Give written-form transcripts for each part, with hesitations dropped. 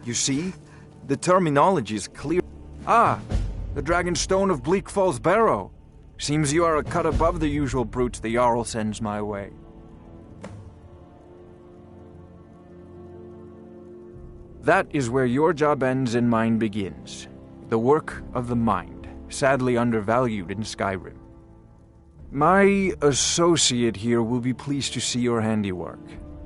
You see? The terminology is clear. Ah, the Dragonstone of Bleak Falls Barrow. Seems you are a cut above the usual brutes the Jarl sends my way. That is where your job ends and mine begins. The work of the mind, sadly undervalued in Skyrim. My associate here will be pleased to see your handiwork.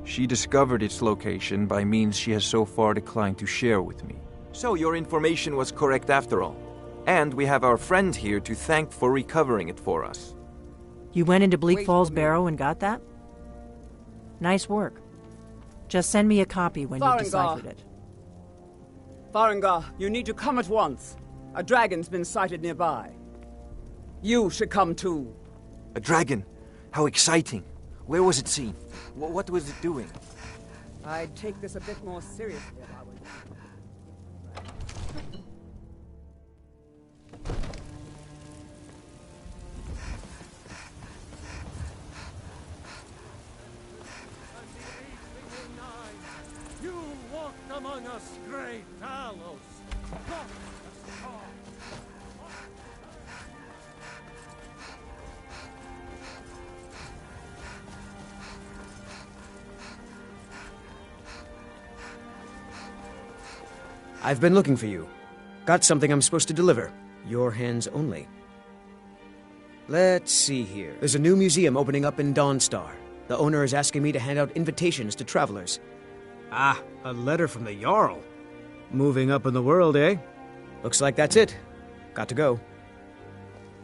She discovered its location by means she has so far declined to share with me. So your information was correct after all. And we have our friend here to thank for recovering it for us. You went into Bleak Falls Barrow and got that? Nice work. Just send me a copy when you've deciphered it. Farengar, you need to come at once. A dragon's been sighted nearby. You should come too. A dragon? How exciting. Where was it seen? What was it doing? I'd take this a bit more seriously if I were you. You walked among us, great Talos. I've been looking for you. Got something I'm supposed to deliver. Your hands only. Let's see here. There's a new museum opening up in Dawnstar. The owner is asking me to hand out invitations to travelers. Ah, a letter from the Jarl. Moving up in the world, eh? Looks like that's it. Got to go.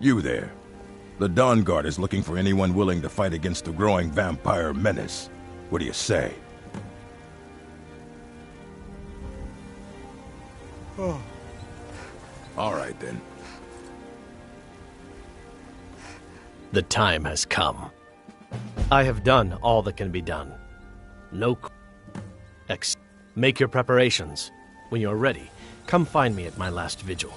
You there. The Dawnguard is looking for anyone willing to fight against the growing vampire menace. What do you say? All right, then. The time has come. I have done all that can be done. No... Make your preparations. When you're ready, come find me at my last vigil.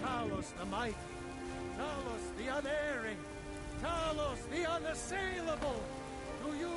Talos the mighty, Talos the unerring, Talos the unassailable. To you.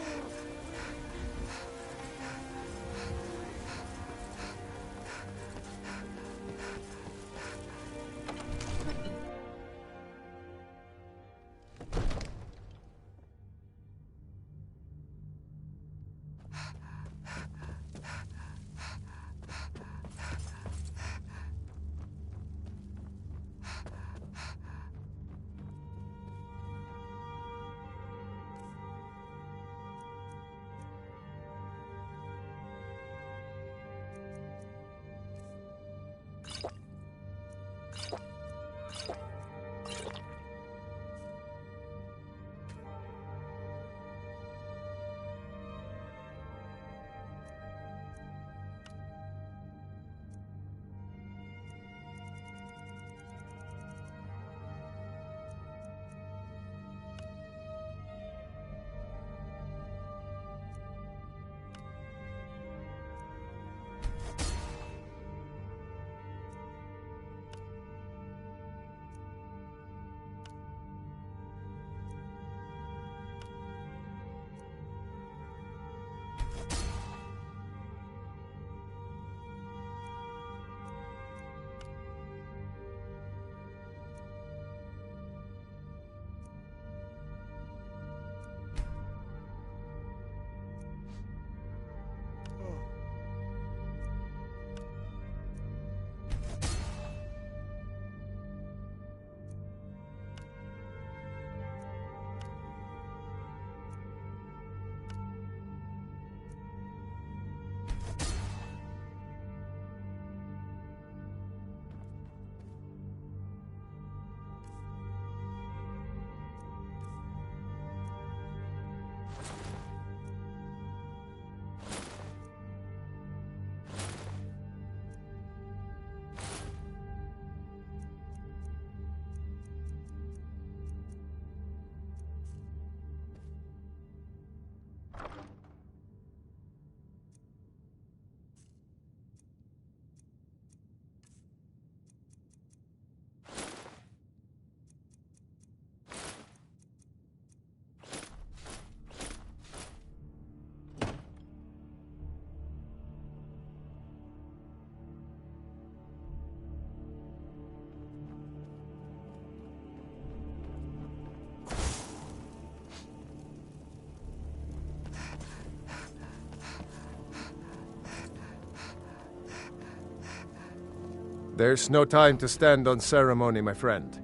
There's no time to stand on ceremony, my friend.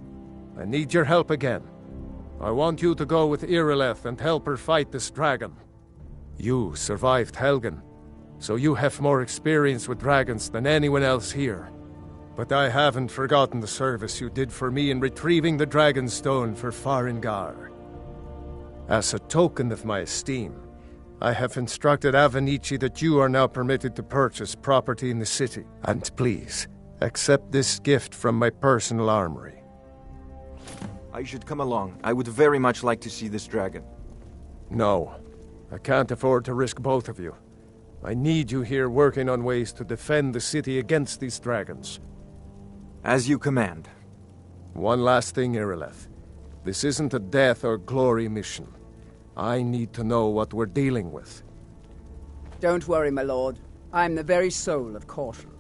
I need your help again. I want you to go with Irileth and help her fight this dragon. You survived Helgen, so you have more experience with dragons than anyone else here. But I haven't forgotten the service you did for me in retrieving the Dragon Stone for Farengar. As a token of my esteem, I have instructed Avenici that you are now permitted to purchase property in the city. And please, accept this gift from my personal armory. I should come along. I would very much like to see this dragon. No, I can't afford to risk both of you. I need you here working on ways to defend the city against these dragons. As you command. One last thing, Irileth. This isn't a death or glory mission. I need to know what we're dealing with. Don't worry, my lord. I'm the very soul of caution.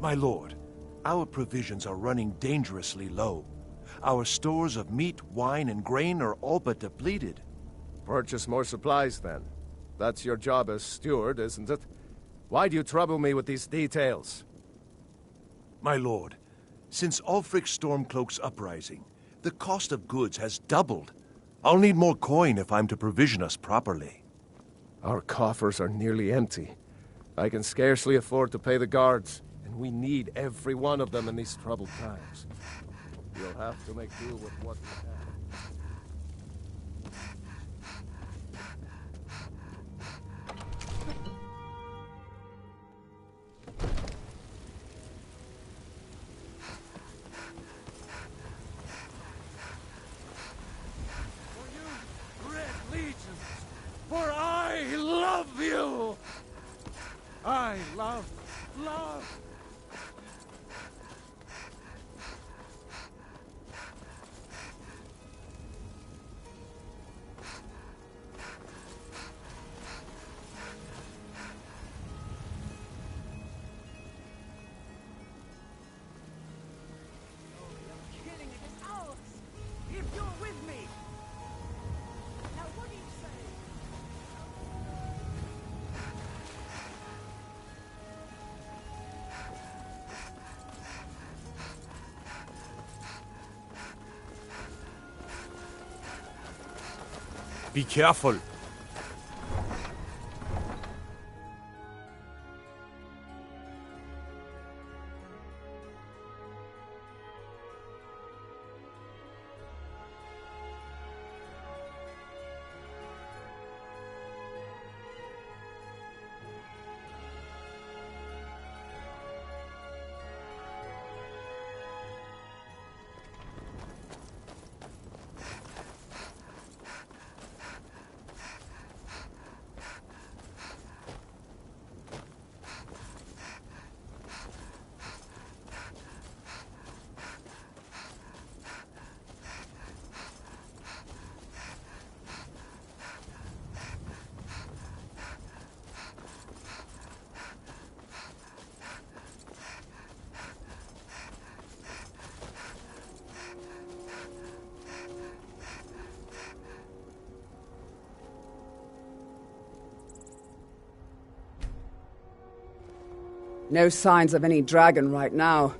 My lord, our provisions are running dangerously low. Our stores of meat, wine, and grain are all but depleted. Purchase more supplies, then. That's your job as steward, isn't it? Why do you trouble me with these details? My lord, since Ulfric's Stormcloak's uprising, the cost of goods has doubled. I'll need more coin if I'm to provision us properly. Our coffers are nearly empty. I can scarcely afford to pay the guards. And we need every one of them in these troubled times. You'll have to make do with what we have. For you, Red Legions, for I love you! I love. Be careful. No signs of any dragon right now,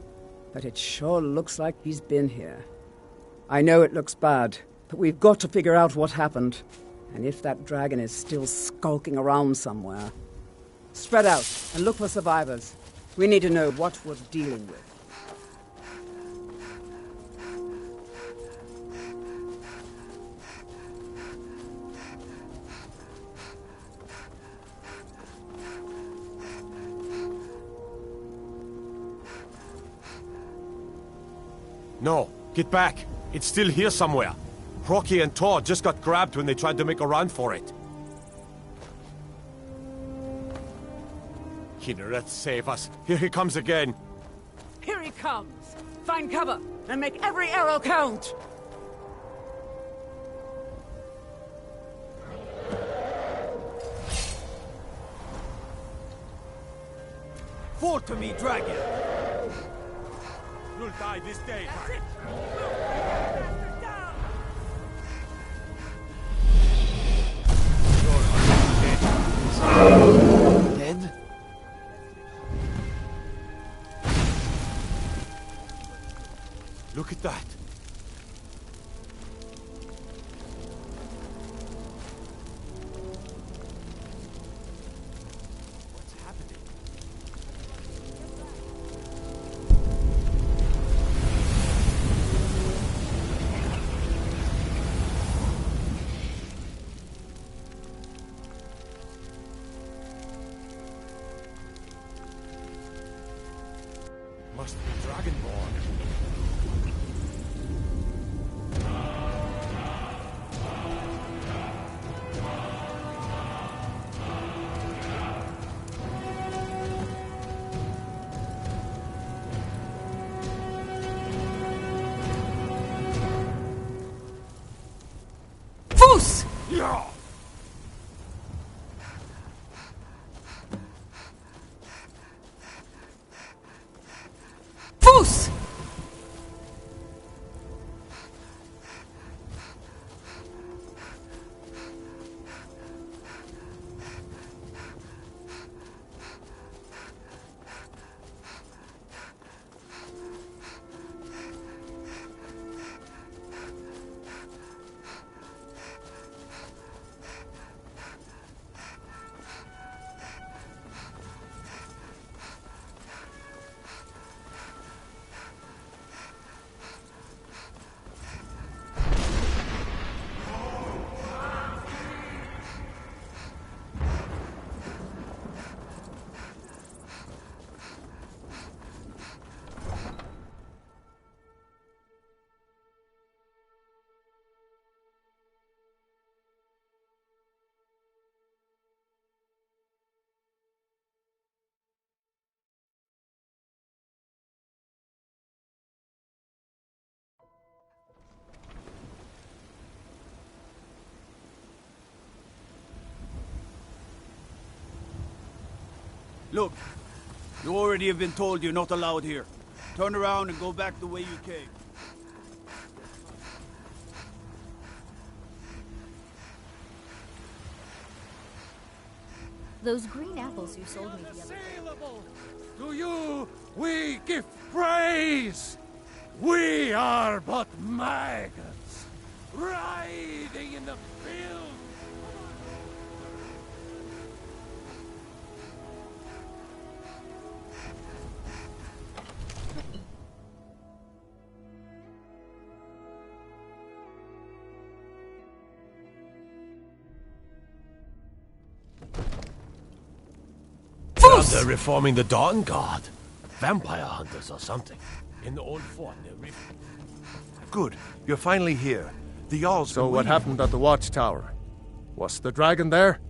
but it sure looks like he's been here. I know it looks bad, but we've got to figure out what happened, and if that dragon is still skulking around somewhere. Spread out and look for survivors. We need to know what we're dealing with. No, get back. It's still here somewhere. Rocky and Tor just got grabbed when they tried to make a run for it. Kinneret, save us. Here he comes again. Here he comes! Find cover, and make every arrow count! Fall to me, dragon! You'll die this day. Dead? Look at that. What's happening? Must be Dragonborn. Foos! Yeah! Foos! Look, you already have been told you're not allowed here. Turn around and go back the way you came. Those green apples you sold me the other day. Unassailable! To you we give praise! We are but maggots, writhing in the filth! They're reforming the Dawn Guard. Vampire hunters or something. In the old fort, Good. You're finally here. The Jarl's So been what waiting. happened at the watchtower? Was the dragon there?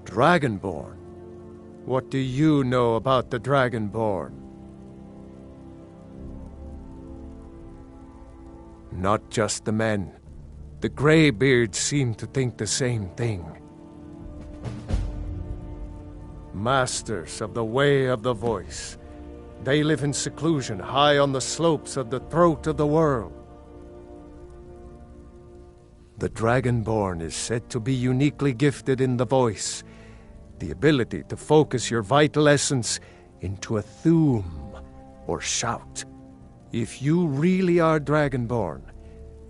Dragonborn? What do you know about the Dragonborn? Not just the men. The Greybeards seem to think the same thing. Masters of the Way of the Voice. They live in seclusion high on the slopes of the throat of the world. The Dragonborn is said to be uniquely gifted in the voice, the ability to focus your vital essence into a thum, or shout. If you really are Dragonborn,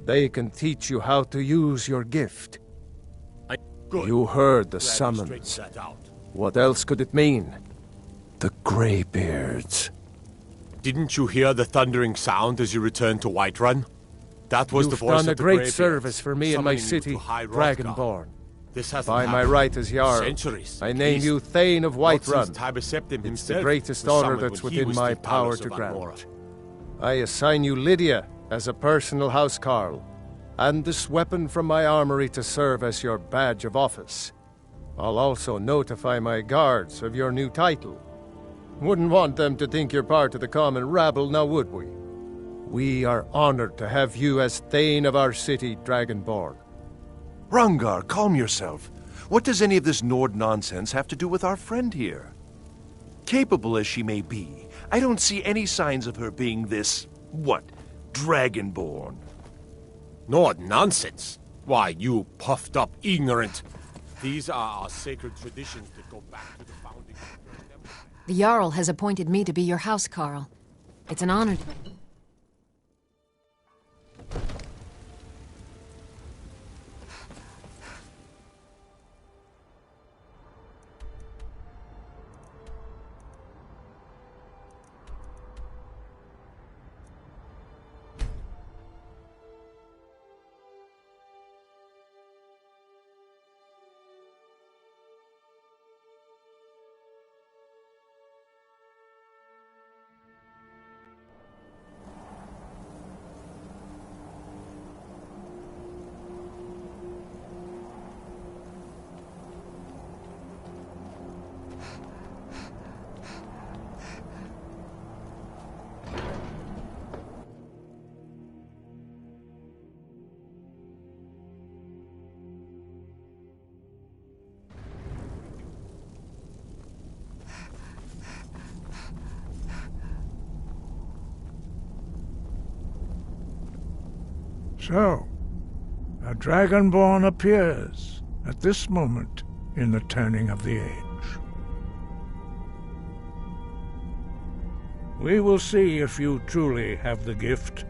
they can teach you how to use your gift. Good. You heard the Glad you summons. straightened that out. What else could it mean? The Greybeards. Didn't you hear the thundering sound as you returned to Whiterun? That was You've the voice done a of the great Greybeards, service for me and my summoning you city, to High Hrothgar. Dragonborn. This hasn't By my happened right as Jarl, centuries, I at name least. you Thane of Not since Whiterun. Tiber Septim It's the himself greatest was honor summoned that's when he within was my still power Talos to of grant. Agmora. I assign you Lydia as a personal housecarl. and this weapon from my armory to serve as your badge of office. I'll also notify my guards of your new title. Wouldn't want them to think you're part of the common rabble, now would we? We are honored to have you as Thane of our city, Dragonborn. Rungar, calm yourself. What does any of this Nord nonsense have to do with our friend here? Capable as she may be, I don't see any signs of her being this, Dragonborn. Nord nonsense? Why, you puffed up ignorant. These are our sacred traditions that go back to the founding of the Great Empire. The Jarl has appointed me to be your housecarl. It's an honor to... So, a Dragonborn appears at this moment in the turning of the age. We will see if you truly have the gift.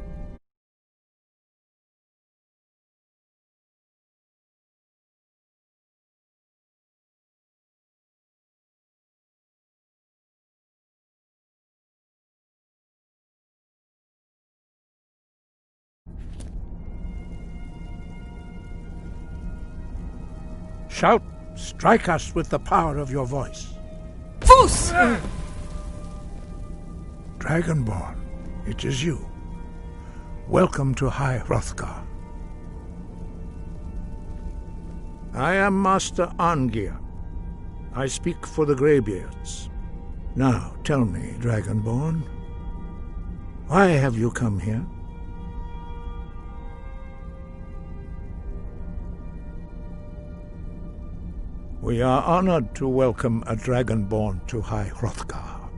Shout, strike us with the power of your voice. Foos! Dragonborn, it is you. Welcome to High Hrothgar. I am Master Arngeir. I speak for the Greybeards. Now, tell me, Dragonborn, why have you come here? We are honored to welcome a Dragonborn to High Hrothgar.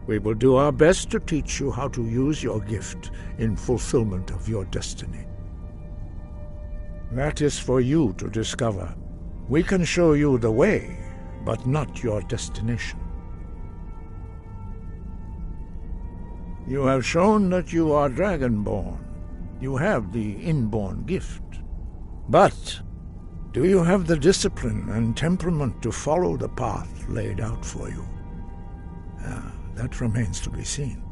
We will do our best to teach you how to use your gift in fulfillment of your destiny. That is for you to discover. We can show you the way, but not your destination. You have shown that you are Dragonborn. You have the inborn gift. But do you have the discipline and temperament to follow the path laid out for you? That remains to be seen.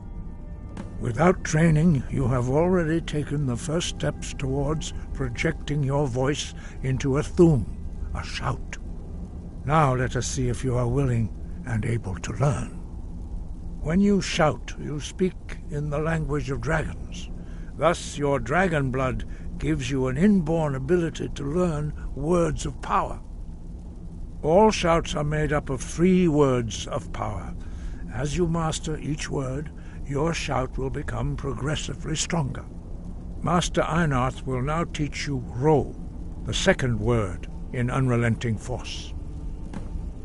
Without training, you have already taken the first steps towards projecting your voice into a thum, a shout. Now let us see if you are willing and able to learn. When you shout, you speak in the language of dragons. Thus, your dragon blood gives you an inborn ability to learn words of power. All shouts are made up of 3 words of power. As you master each word, your shout will become progressively stronger. Master Einarth will now teach you Ro, the second word in Unrelenting Force.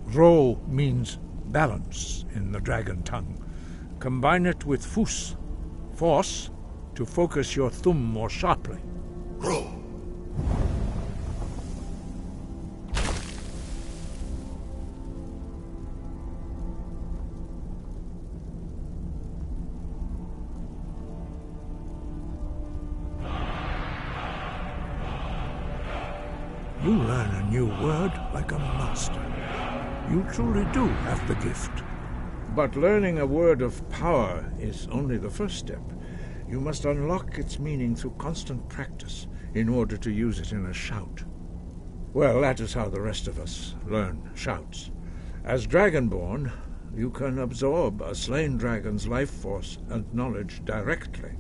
Ro means balance in the dragon tongue. Combine it with Fus, force, to focus your thumb more sharply. Ro! You learn a new word like a master. You truly do have the gift. But learning a word of power is only the first step. You must unlock its meaning through constant practice in order to use it in a shout. Well, that is how the rest of us learn shouts. As Dragonborn, you can absorb a slain dragon's life force and knowledge directly.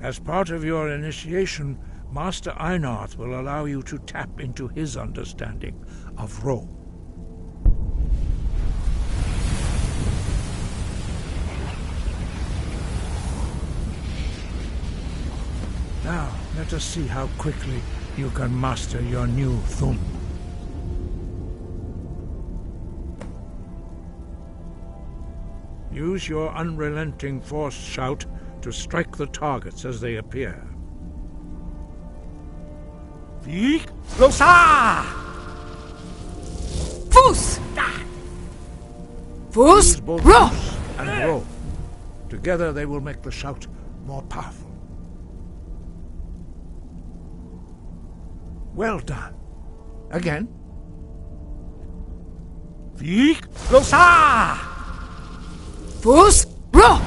As part of your initiation, Master Einarth will allow you to tap into his understanding of Rome. Now, let us see how quickly you can master your new Thum. Use your unrelenting force shout to strike the targets as they appear. Vik Losa! Fus! Fus! Use both Ro! Fus and Ro. Together they will make the shout more powerful. Well done. Again. Vik Losa! Fus! Ro!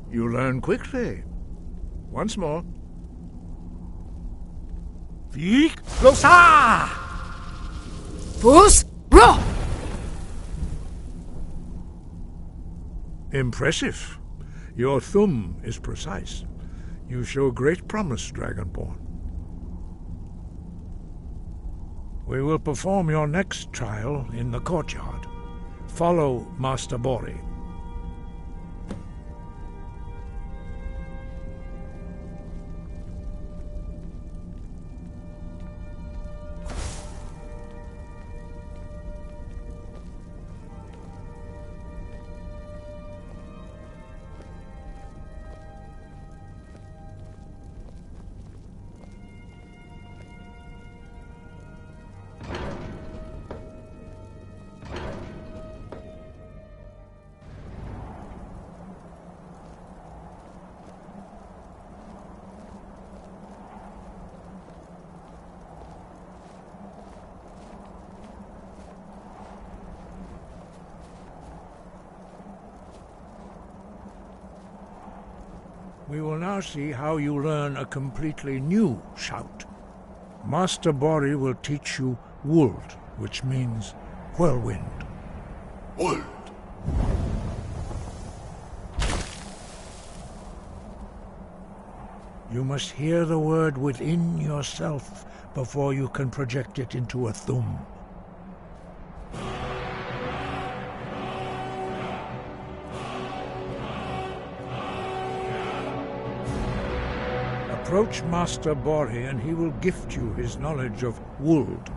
You learn quickly. Once more. Vik Losa! Fus! Ro! Impressive. Your Thum is precise. You show great promise, Dragonborn. We will perform your next trial in the courtyard. Follow Master Bori. We will now see how you learn a completely new shout. Master Bori will teach you Wuld, which means whirlwind. Wuld. You must hear the word within yourself before you can project it into a Thum. Approach Master Bori and he will gift you his knowledge of Wuld.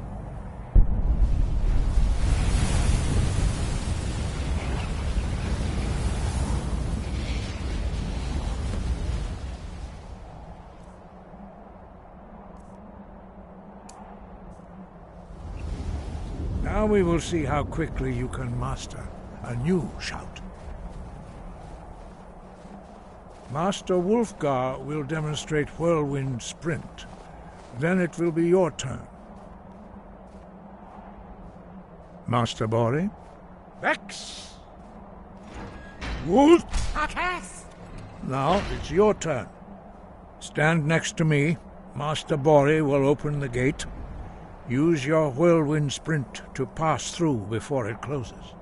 Now we will see how quickly you can master a new shout. Master Wulfgar will demonstrate Whirlwind Sprint. Then it will be your turn. Master Bori? Vex! Wolf! Now it's your turn. Stand next to me. Master Bori will open the gate. Use your Whirlwind Sprint to pass through before it closes.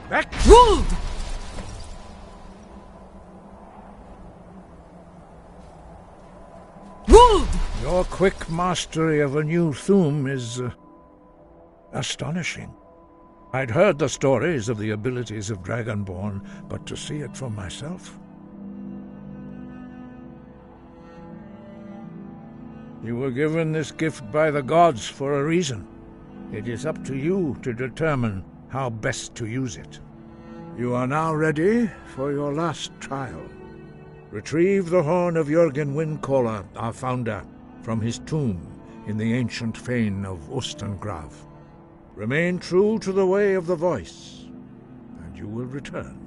Back! Wuld! Wuld! Your quick mastery of a new Thum is astonishing. I'd heard the stories of the abilities of Dragonborn, but to see it for myself... You were given this gift by the gods for a reason. It is up to you to determine how best to use it. You are now ready for your last trial. Retrieve the horn of Jürgen Windcaller, our founder, from his tomb in the ancient fane of Ustengrav. Remain true to the way of the voice, and you will return.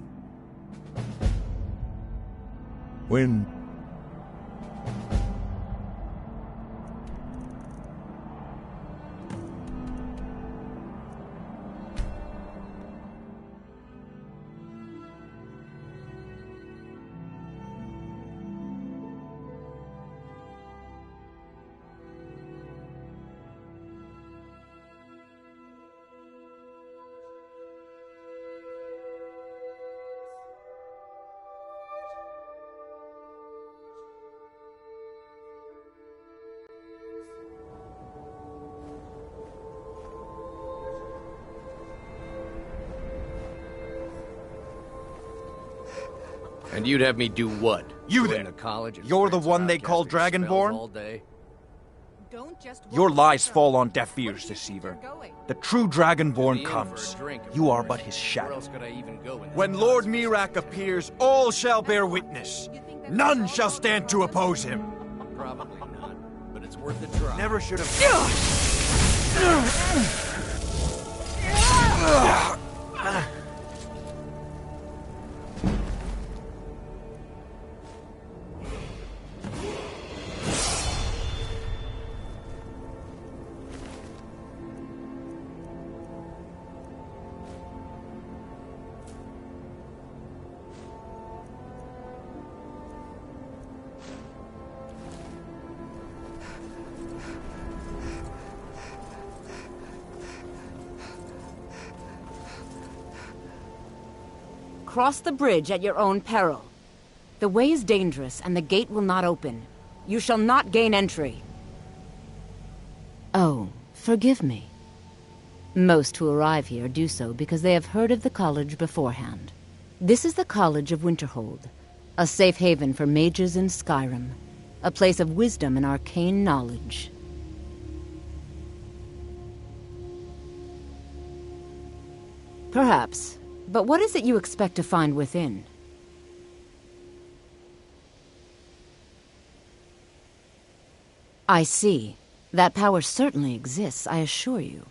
Wind. And you'd have me do what? You Go there. into college and You're the prance one around they call casting spells Dragonborn? all day? Your lies fall on deaf ears, deceiver. The true Dragonborn comes. You are but his Where shadow. else could I even go in this When Lord Mirak appears, all shall bear witness. None shall stand to oppose him. Probably not, but it's worth a try. Never should have. Cross the bridge at your own peril. The way is dangerous, and the gate will not open. You shall not gain entry. Oh, forgive me. Most who arrive here do so because they have heard of the college beforehand. This is the College of Winterhold, a safe haven for mages in Skyrim, a place of wisdom and arcane knowledge. Perhaps. But what is it you expect to find within? I see. That power certainly exists, I assure you.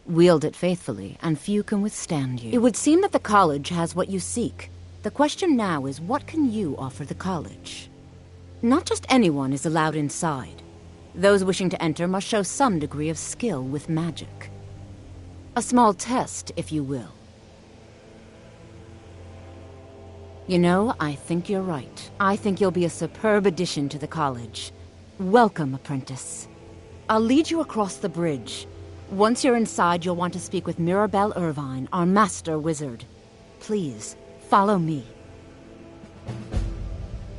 Wield it faithfully, and few can withstand you. It would seem that the college has what you seek. The question now is, what can you offer the college? Not just anyone is allowed inside. Those wishing to enter must show some degree of skill with magic. A small test, if you will. You know, I think you're right. I think you'll be a superb addition to the college. Welcome, apprentice. I'll lead you across the bridge. Once you're inside, you'll want to speak with Mirabelle Irvine, our master wizard. Please, follow me.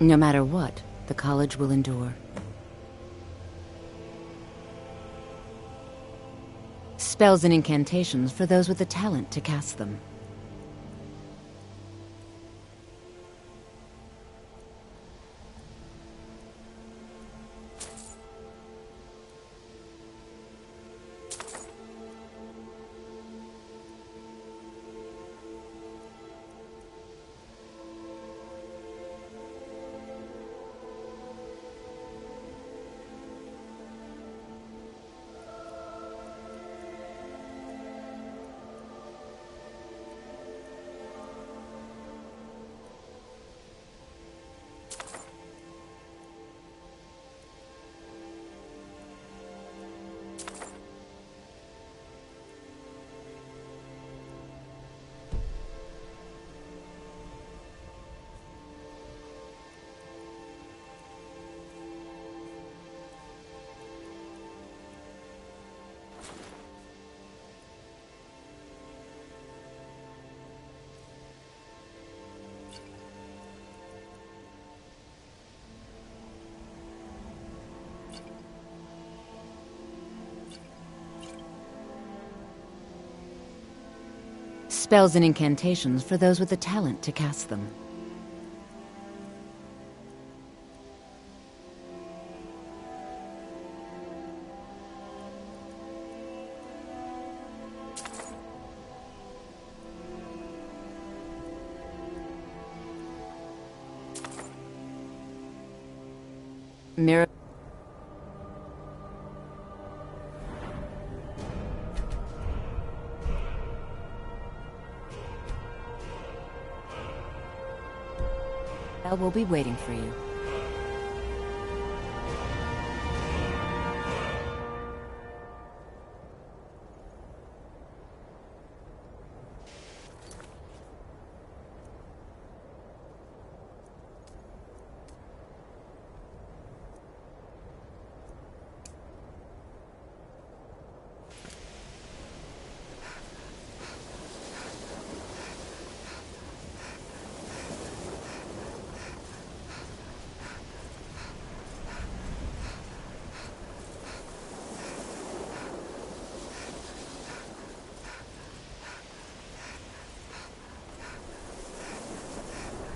No matter what, the college will endure. Spells and incantations for those with the talent to cast them. Spells and incantations for those with the talent to cast them. Mirror. Will be waiting for you.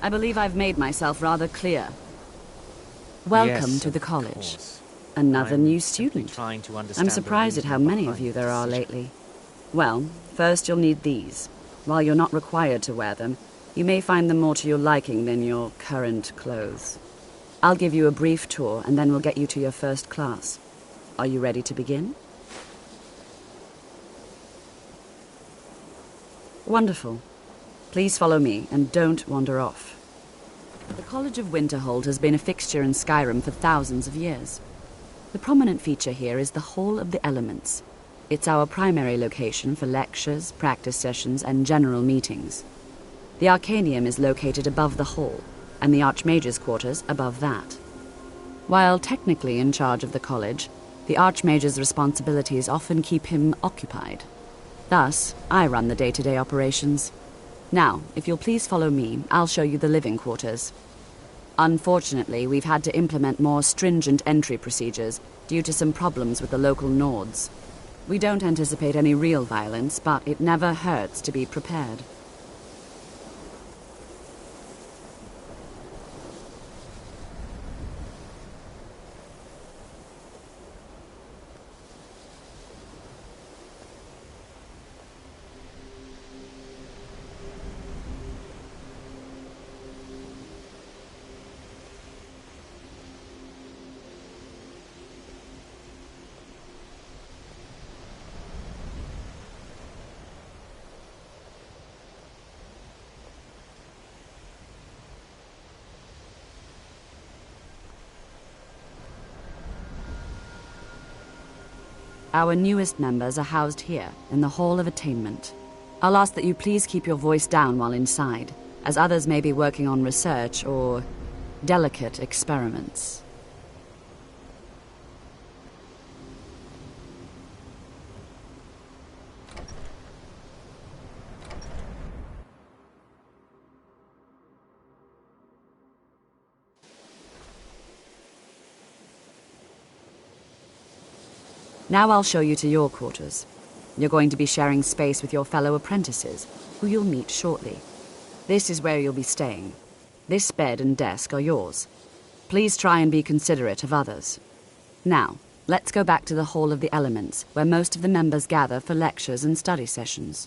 I believe I've made myself rather clear. Welcome Yes, to the of college. course. Another I'm new simply student. trying to I'm understand the surprised at how reason many of behind you the there are decision. lately. Well, first you'll need these. While you're not required to wear them, you may find them more to your liking than your current clothes. I'll give you a brief tour, and then we'll get you to your first class. Are you ready to begin? Wonderful. Please follow me, and don't wander off. The College of Winterhold has been a fixture in Skyrim for thousands of years. The prominent feature here is the Hall of the Elements. It's our primary location for lectures, practice sessions, and general meetings. The Arcanium is located above the hall, and the Archmage's quarters above that. While technically in charge of the college, the Archmage's responsibilities often keep him occupied. Thus, I run the day-to-day operations. Now, if you'll please follow me, I'll show you the living quarters. Unfortunately, we've had to implement more stringent entry procedures due to some problems with the local Nords. We don't anticipate any real violence, but it never hurts to be prepared. Our newest members are housed here, in the Hall of Attainment. I'll ask that you please keep your voice down while inside, as others may be working on research or delicate experiments. Now I'll show you to your quarters. You're going to be sharing space with your fellow apprentices, who you'll meet shortly. This is where you'll be staying. This bed and desk are yours. Please try and be considerate of others. Now, let's go back to the Hall of the Elements, where most of the members gather for lectures and study sessions.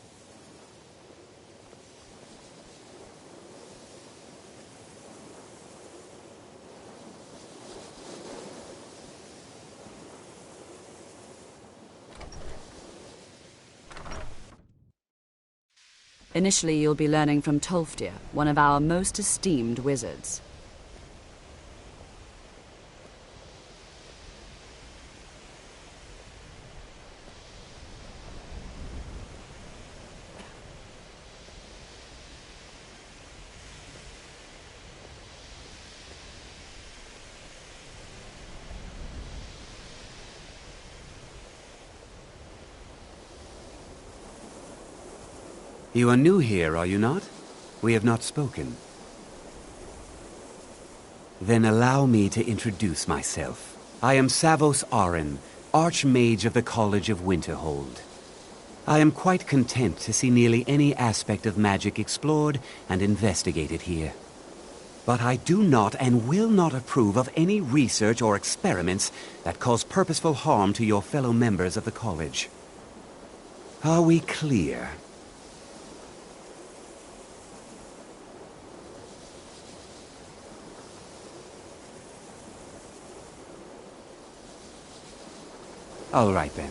Initially, you'll be learning from Tolfdir, one of our most esteemed wizards. You are new here, are you not? We have not spoken. Then allow me to introduce myself. I am Savos Arin, Archmage of the College of Winterhold. I am quite content to see nearly any aspect of magic explored and investigated here. But I do not and will not approve of any research or experiments that cause purposeful harm to your fellow members of the college. Are we clear? All right, then.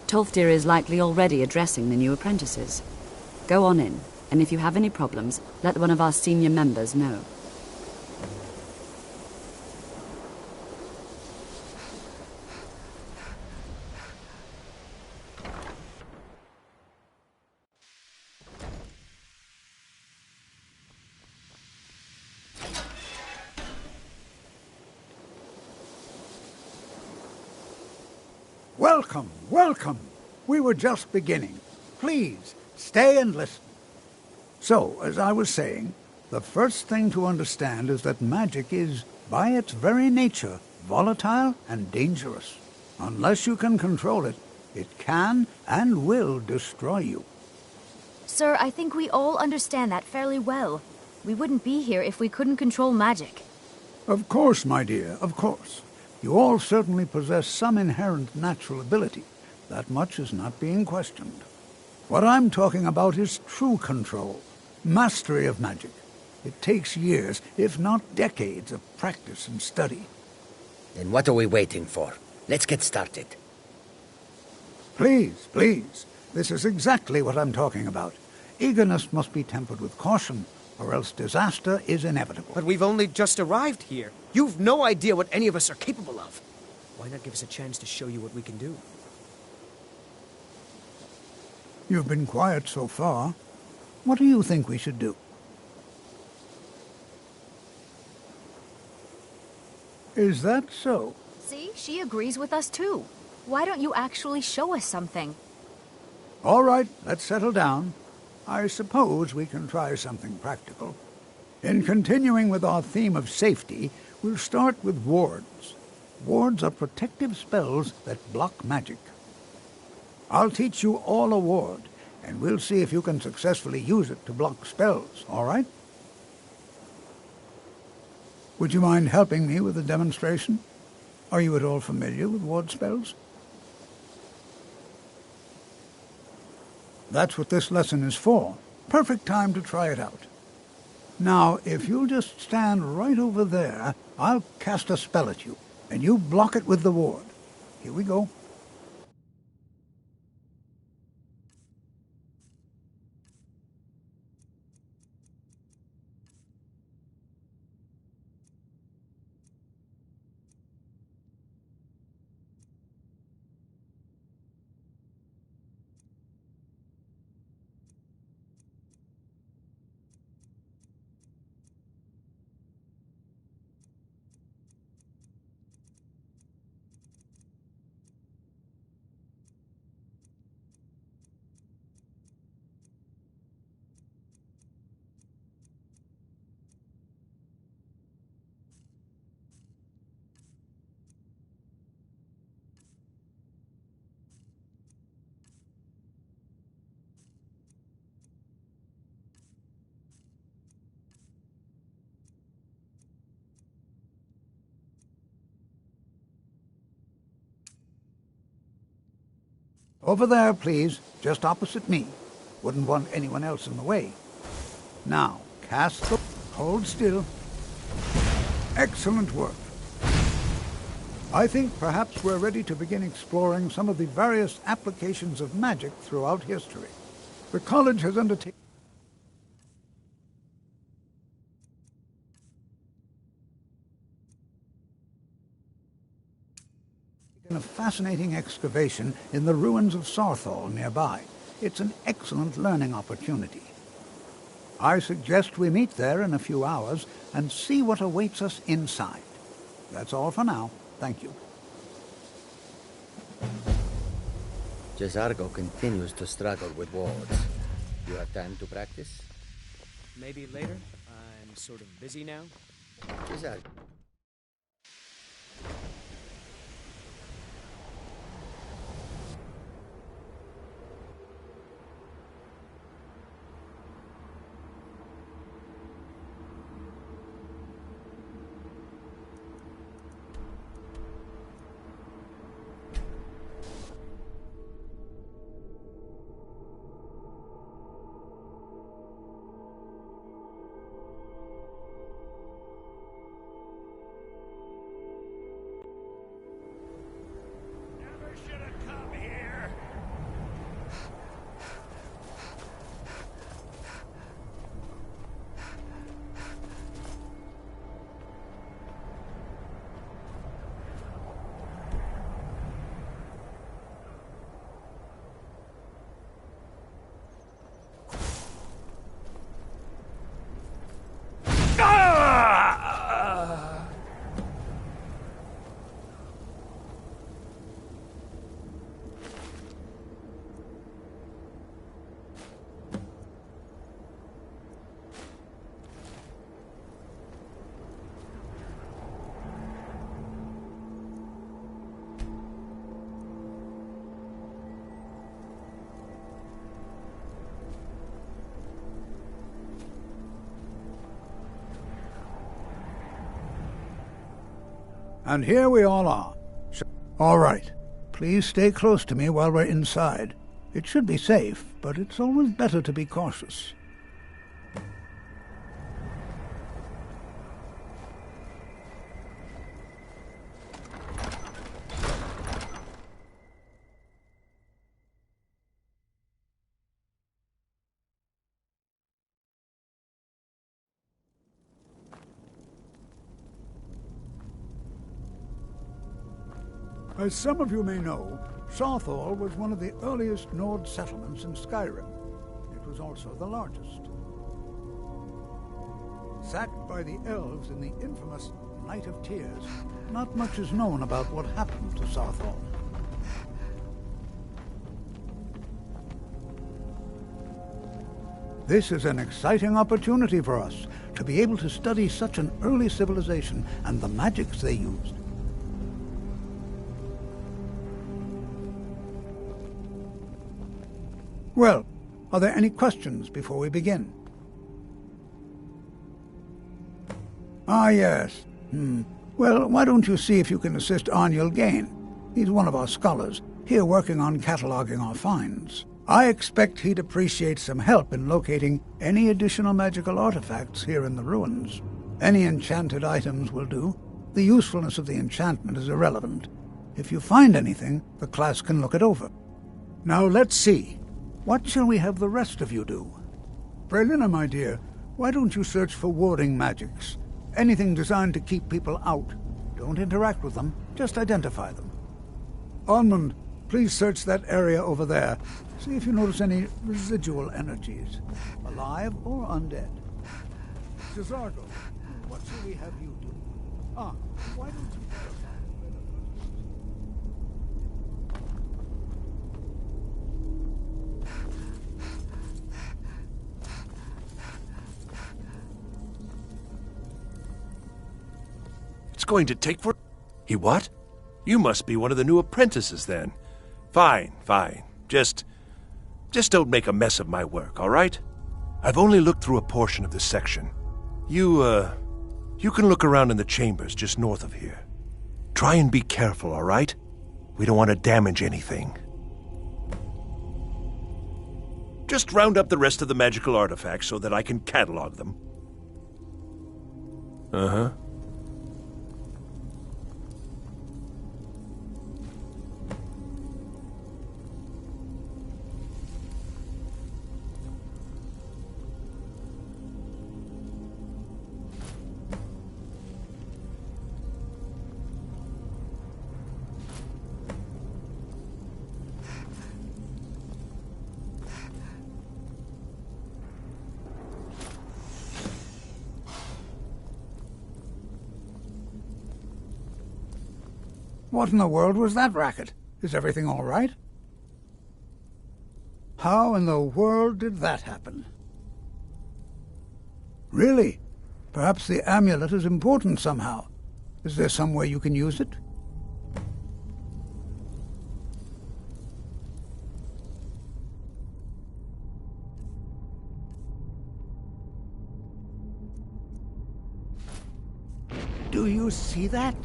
Tolfdir is likely already addressing the new apprentices. Go on in, and if you have any problems, let one of our senior members know. Welcome, welcome. We were just beginning. Please, stay and listen. So, as I was saying, the first thing to understand is that magic is, by its very nature, volatile and dangerous. Unless you can control it, it can and will destroy you. Sir, I think we all understand that fairly well. We wouldn't be here if we couldn't control magic. Of course, my dear, of course. You all certainly possess some inherent natural ability. That much is not being questioned. What I'm talking about is true control, mastery of magic. It takes years, if not decades, of practice and study. Then what are we waiting for? Let's get started. Please, please. This is exactly what I'm talking about. Eagerness must be tempered with caution, or else disaster is inevitable. But we've only just arrived here. You've no idea what any of us are capable of. Why not give us a chance to show you what we can do? You've been quiet so far. What do you think we should do? Is that so? See, she agrees with us too. Why don't you actually show us something? All right, let's settle down. I suppose we can try something practical. In continuing with our theme of safety, we'll start with wards. Wards are protective spells that block magic. I'll teach you all a ward, and we'll see if you can successfully use it to block spells, all right? Would you mind helping me with a demonstration? Are you at all familiar with ward spells? That's what this lesson is for. Perfect time to try it out. Now, if you'll just stand right over there, I'll cast a spell at you, and you block it with the ward. Here we go. Over there, please, just opposite me. Wouldn't want anyone else in the way. Now, cast the... Hold still. Excellent work. I think perhaps we're ready to begin exploring some of the various applications of magic throughout history. The college has undertaken a fascinating excavation in the ruins of Sarthal nearby. It's an excellent learning opportunity. I suggest we meet there in a few hours and see what awaits us inside. That's all for now. Thank you. Cesargo continues to struggle with wards. You have time to practice? Maybe later. I'm sort of busy now. Cesargo. And here we all are. All right. Please stay close to me while we're inside. It should be safe, but it's always better to be cautious. As some of you may know, Southall was one of the earliest Nord settlements in Skyrim. It was also the largest. Sacked by the elves in the infamous Night of Tears, not much is known about what happened to Southall. This is an exciting opportunity for us to be able to study such an early civilization and the magics they used. Well, are there any questions before we begin? Ah, yes. Well, why don't you see if you can assist Arniel Gain? He's one of our scholars, here working on cataloging our finds. I expect he'd appreciate some help in locating any additional magical artifacts here in the ruins. Any enchanted items will do. The usefulness of the enchantment is irrelevant. If you find anything, the class can look it over. Now let's see. What shall we have the rest of you do? Brelina, my dear, why don't you search for warding magics? Anything designed to keep people out. Don't interact with them, just identify them. Onmund, please search that area over there. See if you notice any residual energies, alive or undead. Cesargo, what shall we have you do? Why don't you... It's going to take for... He what? You must be one of the new apprentices, then. Fine, fine. Just don't make a mess of my work, all right? I've only looked through a portion of this section. You can look around in the chambers just north of here. Try and be careful, all right? We don't want to damage anything. Just round up the rest of the magical artifacts so that I can catalog them. Uh-huh. What in the world was that racket? Is everything all right? How in the world did that happen? Really? Perhaps the amulet is important somehow. Is there some way you can use it? Do you see that?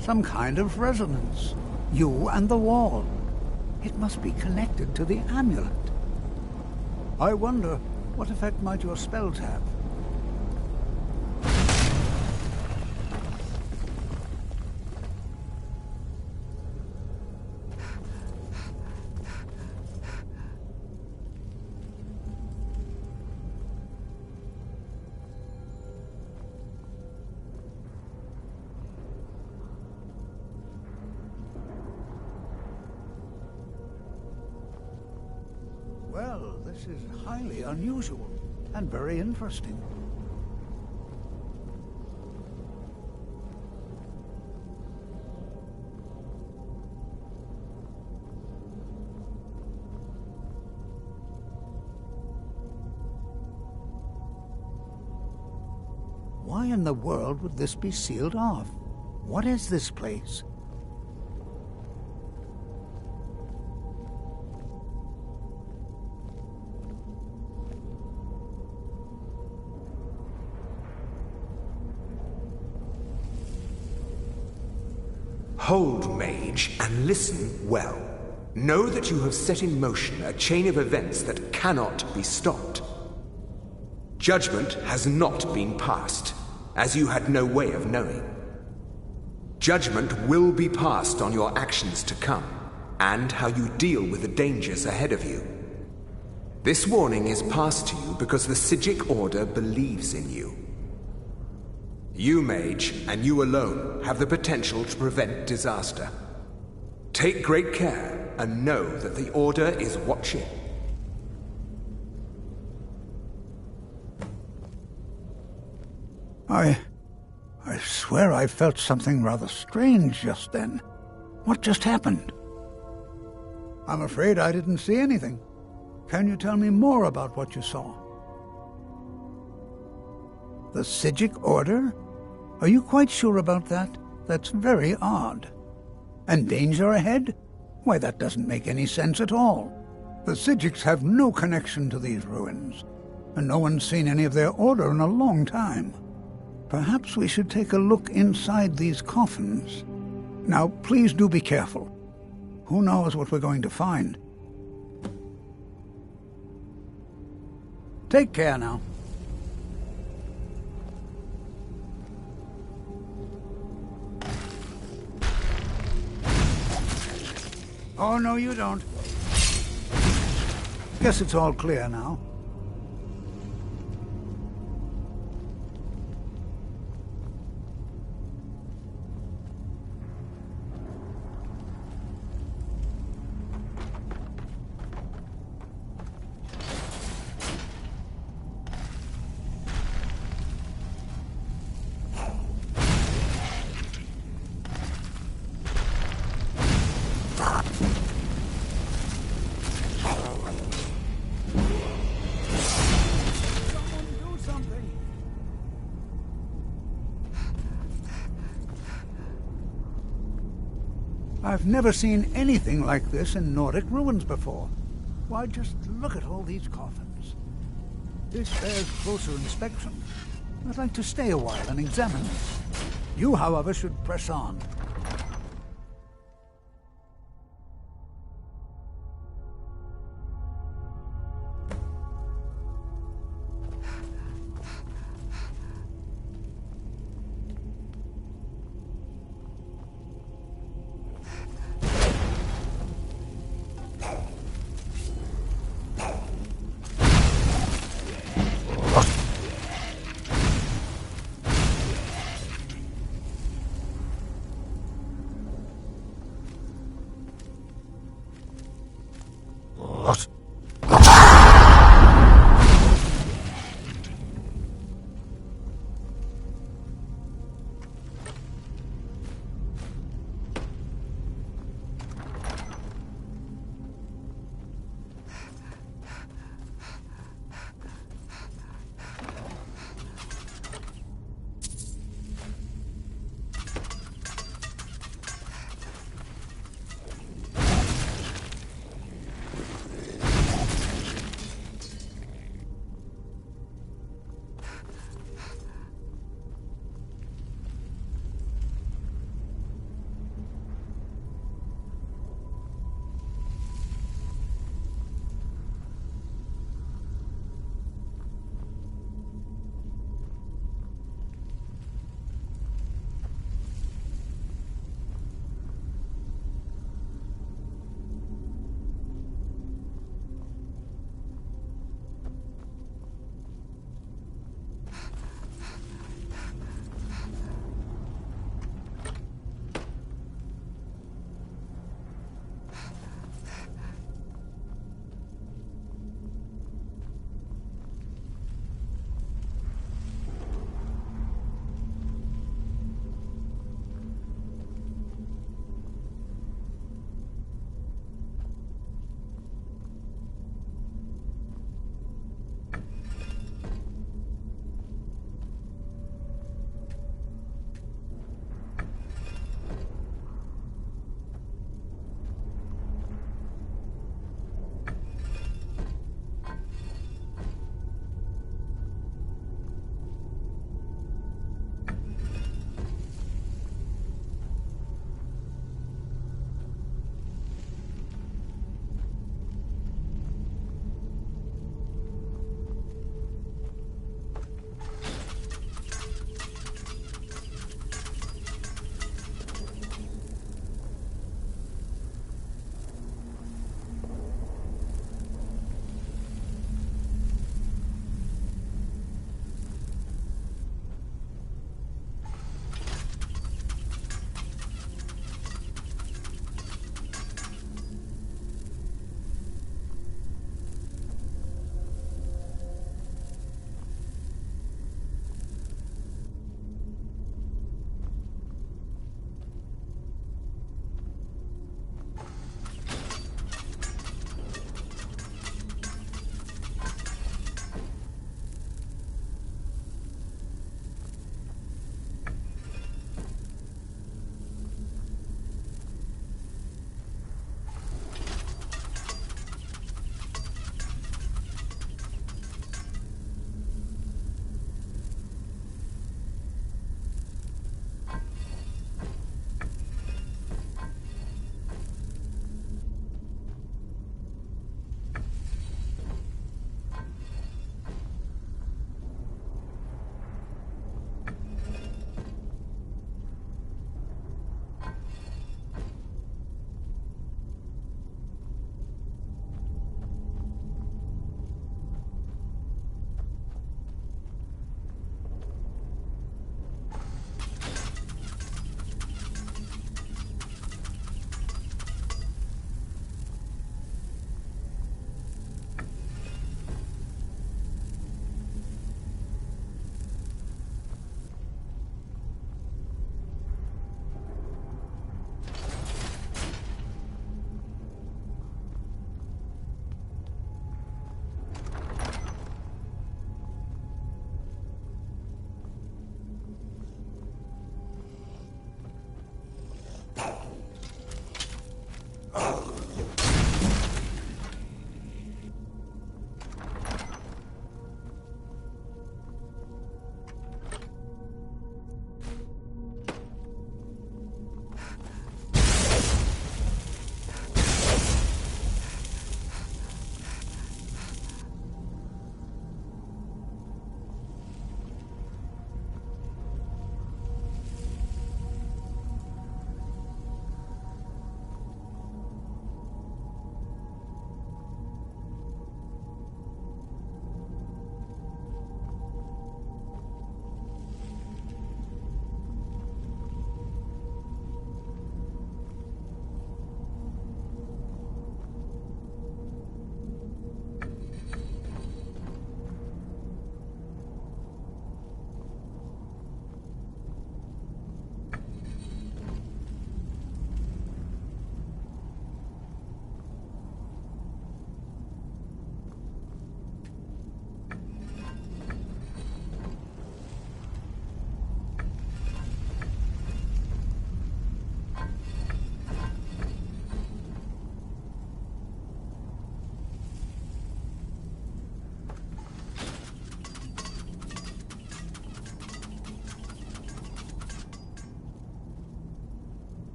Some kind of resonance. You and the wall. It must be connected to the amulet. I wonder, what effect might your spells have? Well, this is highly unusual and very interesting. Why in the world would this be sealed off? What is this place? Hold, mage, and listen well. Know that you have set in motion a chain of events that cannot be stopped. Judgment has not been passed, as you had no way of knowing. Judgment will be passed on your actions to come, and how you deal with the dangers ahead of you. This warning is passed to you because the Psijic Order believes in you. You, mage, and you alone, have the potential to prevent disaster. Take great care, and know that the Order is watching. I swear I felt something rather strange just then. What just happened? I'm afraid I didn't see anything. Can you tell me more about what you saw? The Psijic Order? Are you quite sure about that? That's very odd. And danger ahead? Why, that doesn't make any sense at all. The Psijics have no connection to these ruins, and no one's seen any of their order in a long time. Perhaps we should take a look inside these coffins. Now, please do be careful. Who knows what we're going to find? Take care now. Oh, no, you don't. Guess it's all clear now. I've never seen anything like this in Nordic ruins before. Why, just look at all these coffins. This bears closer inspection. I'd like to stay a while and examine them. You, however, should press on.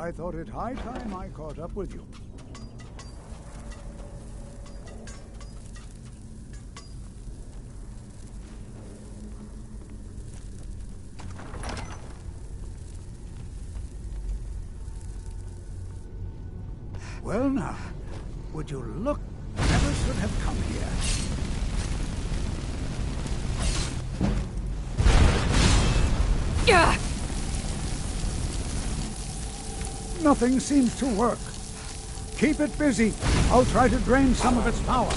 I thought it high time I caught up with you. Well now, would you look? Never should have come here. Yeah. Nothing seems to work. Keep it busy. I'll try to drain some of its power.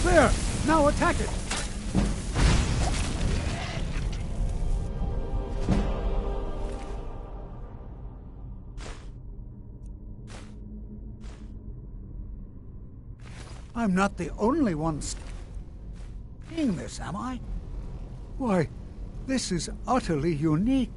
There! Now attack it! I'm not the only one seeing this, am I? Why, this is utterly unique.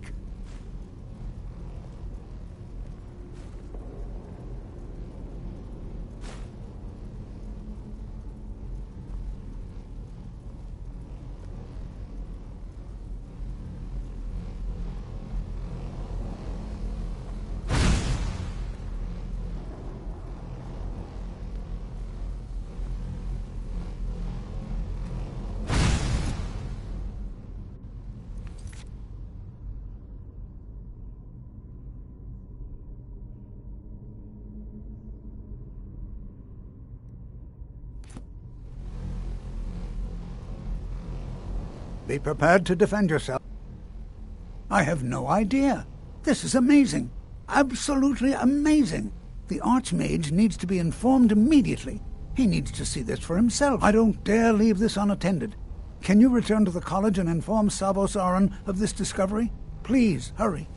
Be prepared to defend yourself. I have no idea. This is amazing. Absolutely amazing. The Archmage needs to be informed immediately. He needs to see this for himself. I don't dare leave this unattended. Can you return to the college and inform Savos Aran of this discovery? Please, hurry.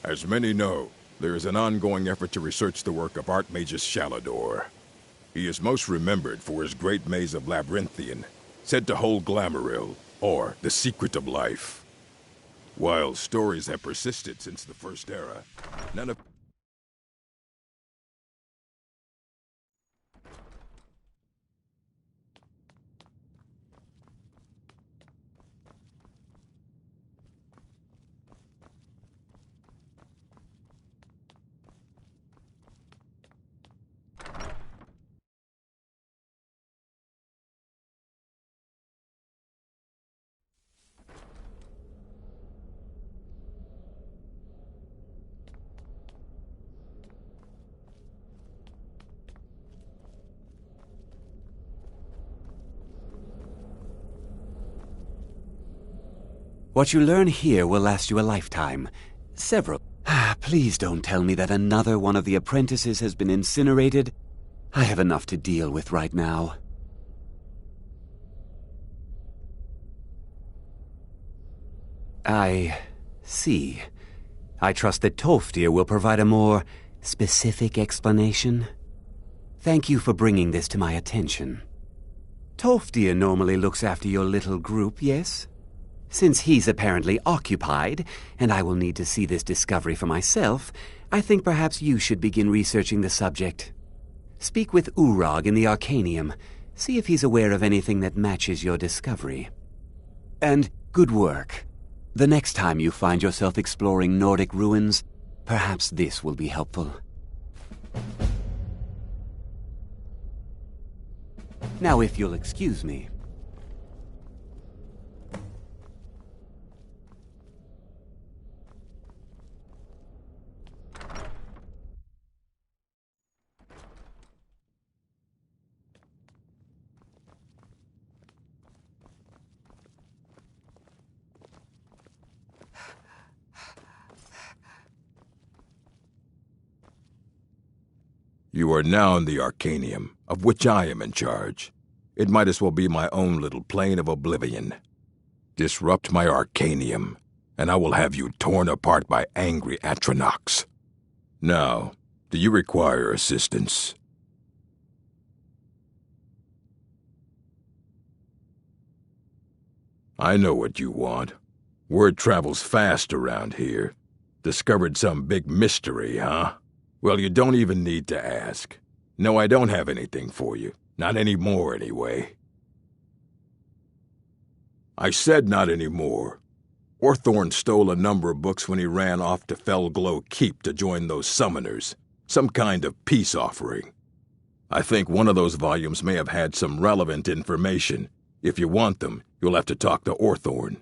As many know, there is an ongoing effort to research the work of Archmagus Shalador. He is most remembered for his great maze of Labyrinthian, said to hold Glamouril, or the secret of life. While stories have persisted since the First Era, none of... What you learn here will last you a lifetime. Several. Please don't tell me that another one of the apprentices has been incinerated. I have enough to deal with right now. I see. I trust that Tolfdir will provide a more specific explanation. Thank you for bringing this to my attention. Tolfdir normally looks after your little group, yes? Since he's apparently occupied, and I will need to see this discovery for myself, I think perhaps you should begin researching the subject. Speak with Urag in the Arcanium. See if he's aware of anything that matches your discovery. And good work. The next time you find yourself exploring Nordic ruins, perhaps this will be helpful. Now, if you'll excuse me. You are now in the Arcanium, of which I am in charge. It might as well be my own little plane of oblivion. Disrupt my Arcanium, and I will have you torn apart by angry Atronachs. Now, do you require assistance? I know what you want. Word travels fast around here. Discovered some big mystery, huh? Well, you don't even need to ask. No, I don't have anything for you. Not anymore, anyway. I said not anymore. Orthorn stole a number of books when he ran off to Felglow Keep to join those summoners. Some kind of peace offering. I think one of those volumes may have had some relevant information. If you want them, you'll have to talk to Orthorn.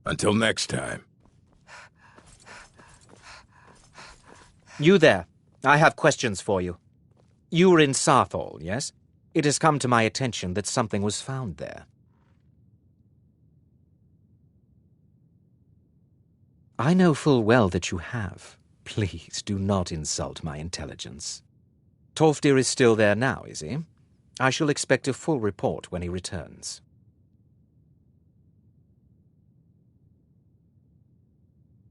Until next time. You there. I have questions for you. You were in Sarthal, yes? It has come to my attention that something was found there. I know full well that you have. Please do not insult my intelligence. Tolfdir is still there now, is he? I shall expect a full report when he returns.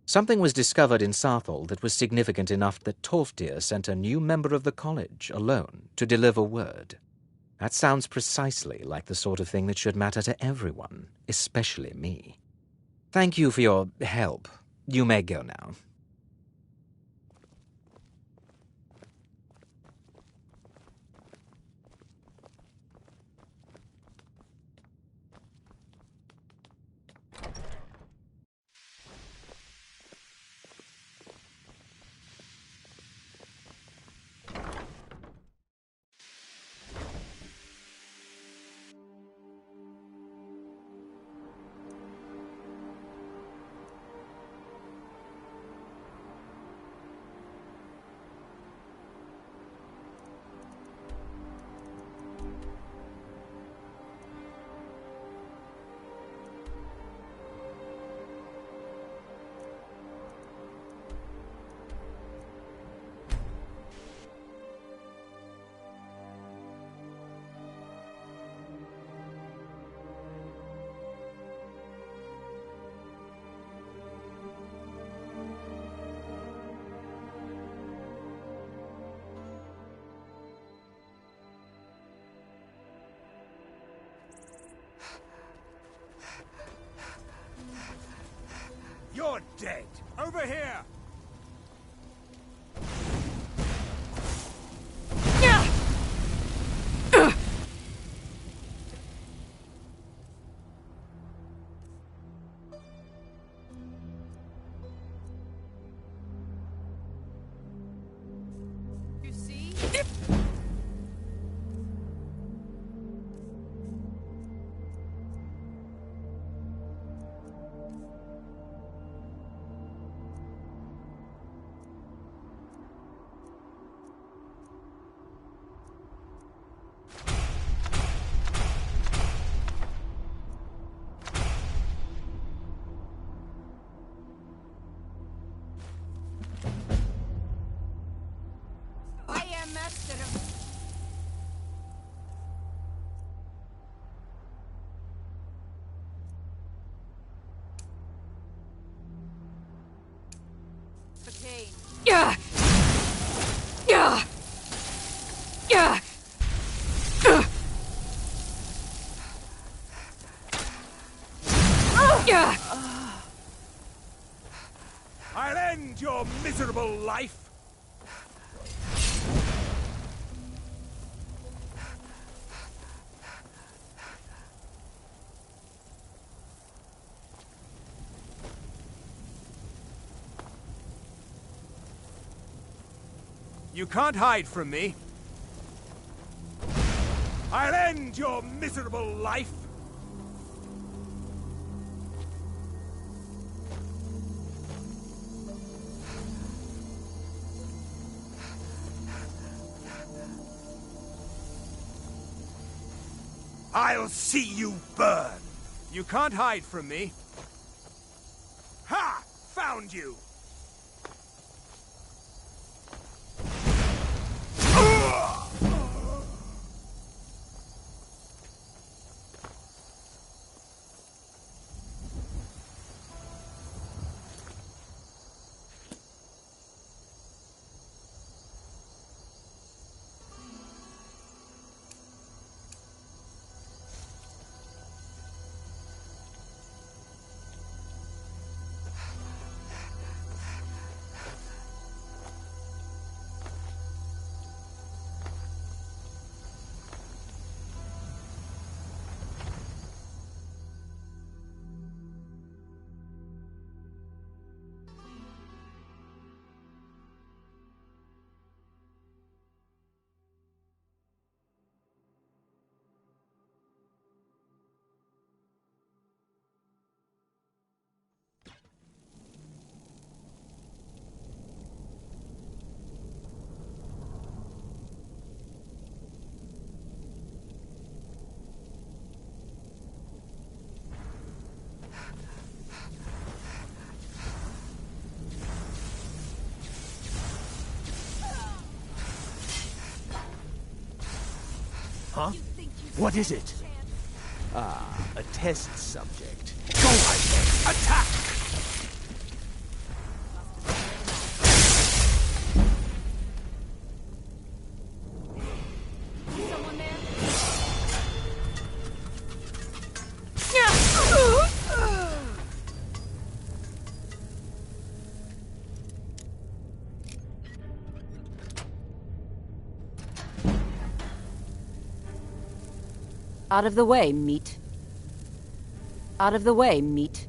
Something was discovered in Sarthal that was significant enough that Tolfdir sent a new member of the college, alone, to deliver word. That sounds precisely like the sort of thing that should matter to everyone, especially me. Thank you for your help. You may go now. You're dead! Over here! You see? I am master of... Patain. Yeah! Yeah! Yeah! Yeah! I'll end your miserable life! You can't hide from me. I'll end your miserable life! I'll see you burn! You can't hide from me. Ha! Found you! Huh? What is it? Ah, a test subject. Go ahead! Attack! Someone there? Out of the way, meat. Out of the way, meat.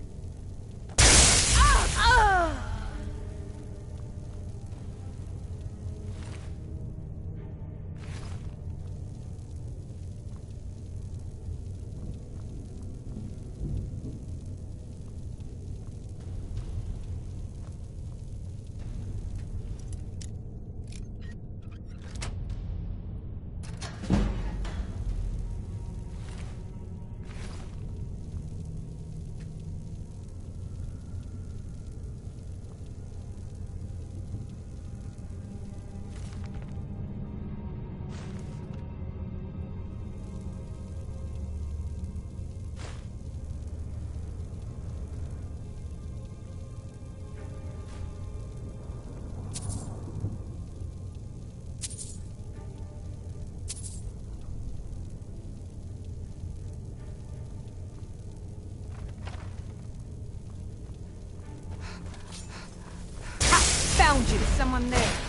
someone there.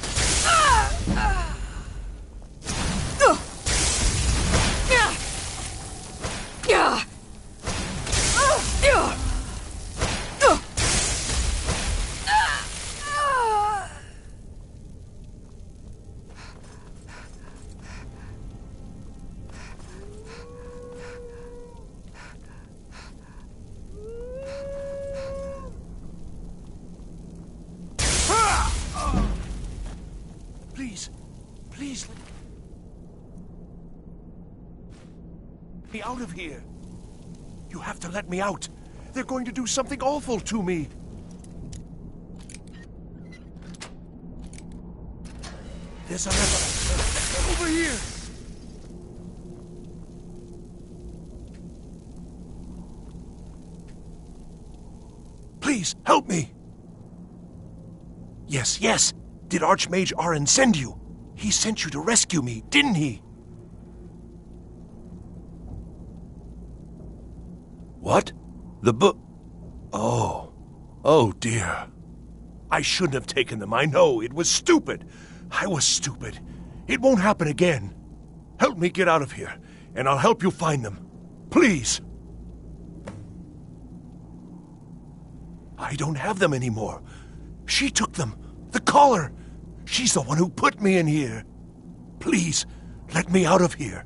Please, please let me out of here. You have to let me out. They're going to do something awful to me. There's a lever over here. Please, help me. Yes, yes. Did Archmage Arin send you? He sent you to rescue me, didn't he? What? The book? Oh. Oh, dear. I shouldn't have taken them. I know. It was stupid. I was stupid. It won't happen again. Help me get out of here, and I'll help you find them. Please. I don't have them anymore. She took them. The collar. She's the one who put me in here. Please, let me out of here.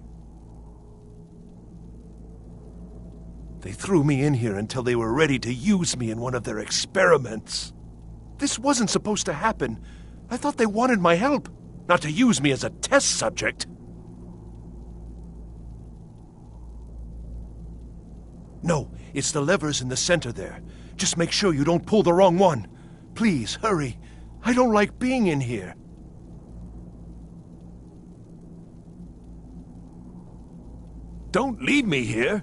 They threw me in here until they were ready to use me in one of their experiments. This wasn't supposed to happen. I thought they wanted my help, not to use me as a test subject. No, it's the levers in the center there. Just make sure you don't pull the wrong one. Please, hurry. I don't like being in here. Don't leave me here.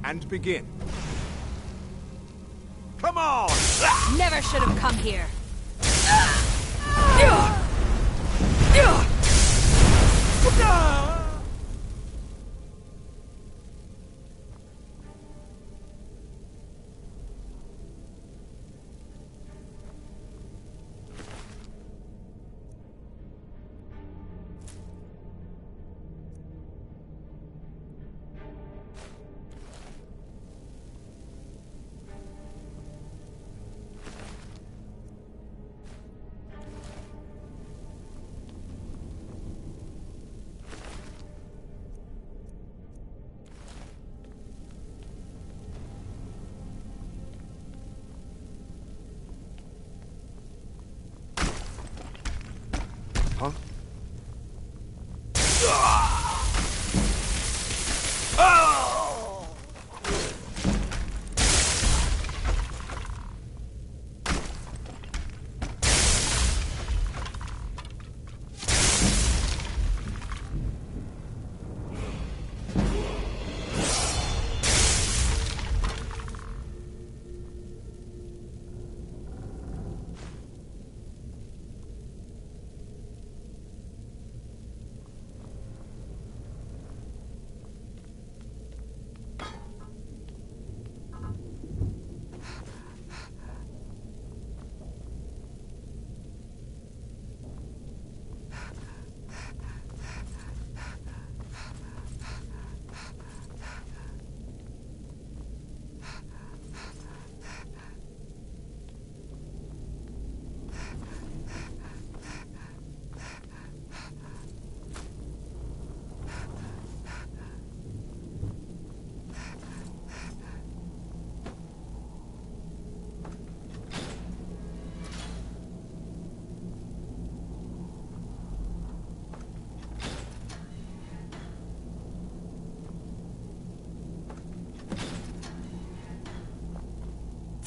and begin. Come on! Never should have come here.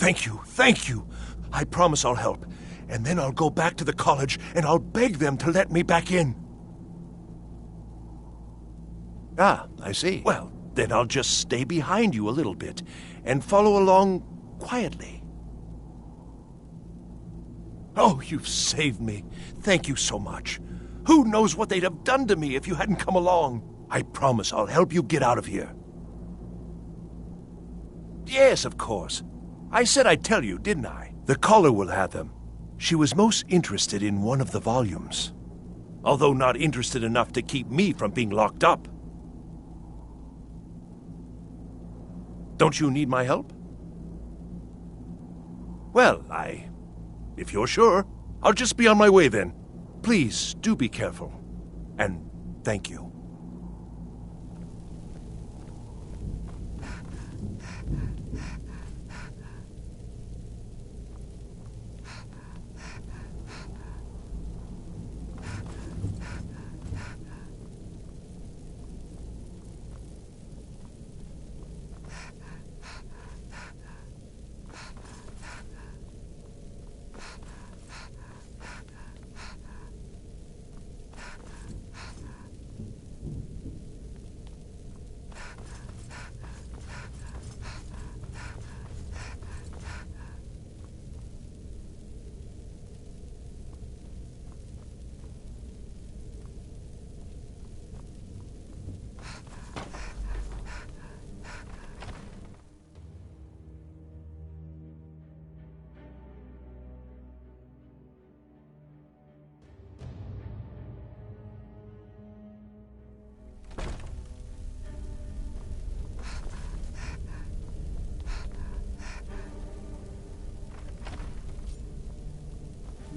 Thank you, thank you. I promise I'll help. And then I'll go back to the college and I'll beg them to let me back in. Ah, I see. Well, then I'll just stay behind you a little bit and follow along quietly. Oh, you've saved me. Thank you so much. Who knows what they'd have done to me if you hadn't come along? I promise I'll help you get out of here. Yes, of course. I said I'd tell you, didn't I? The caller will have them. She was most interested in one of the volumes, although not interested enough to keep me from being locked up. Don't you need my help? Well, if you're sure, I'll just be on my way then. Please, do be careful. And thank you.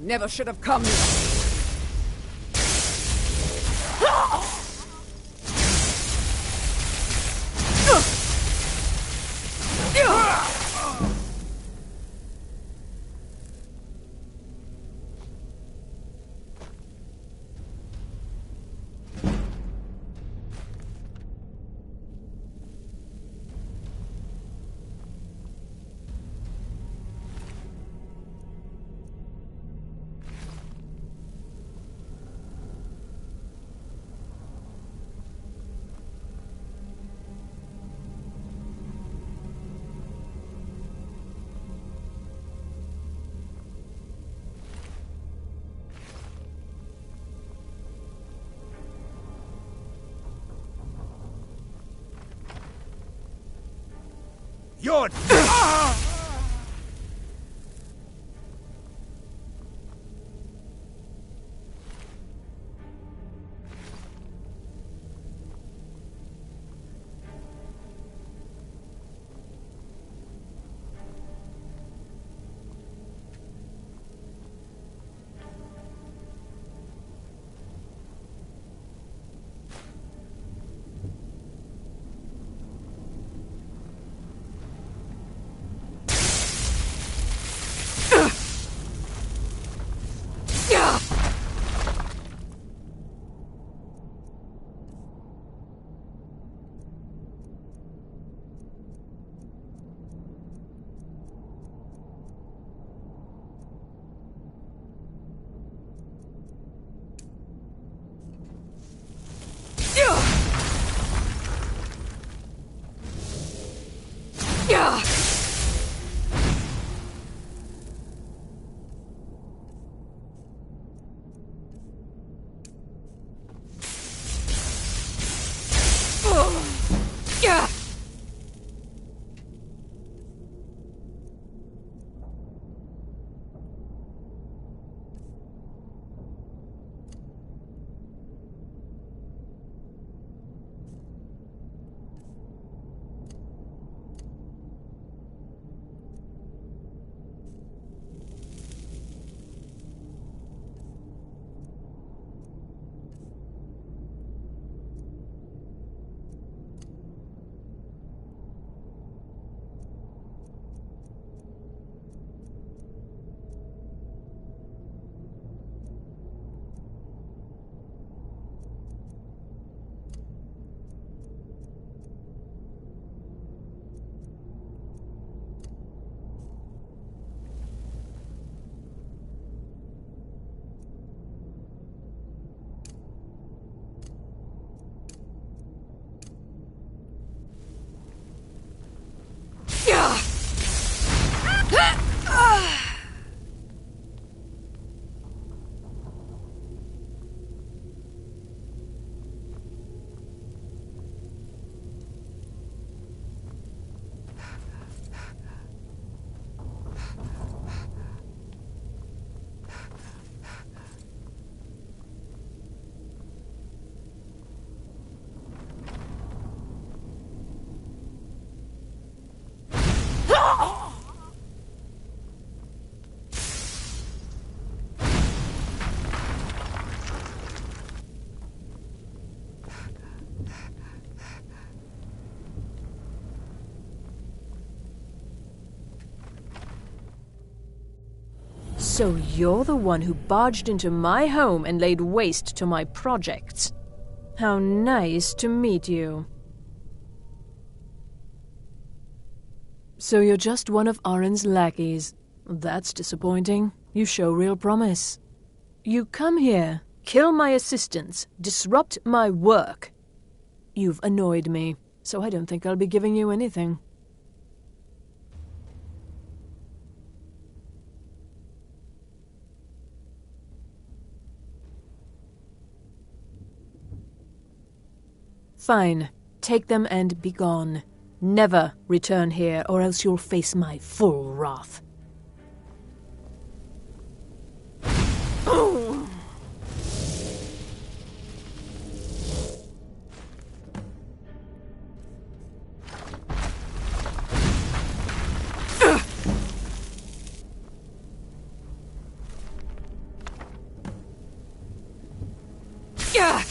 Never should have come. You're... So you're the one who barged into my home and laid waste to my projects. How nice to meet you. So you're just one of Arin's lackeys. That's disappointing. You show real promise. You come here, kill my assistants, disrupt my work. You've annoyed me, so I don't think I'll be giving you anything. Fine. Take them and be gone. Never return here, or else you'll face my full wrath. Yeah!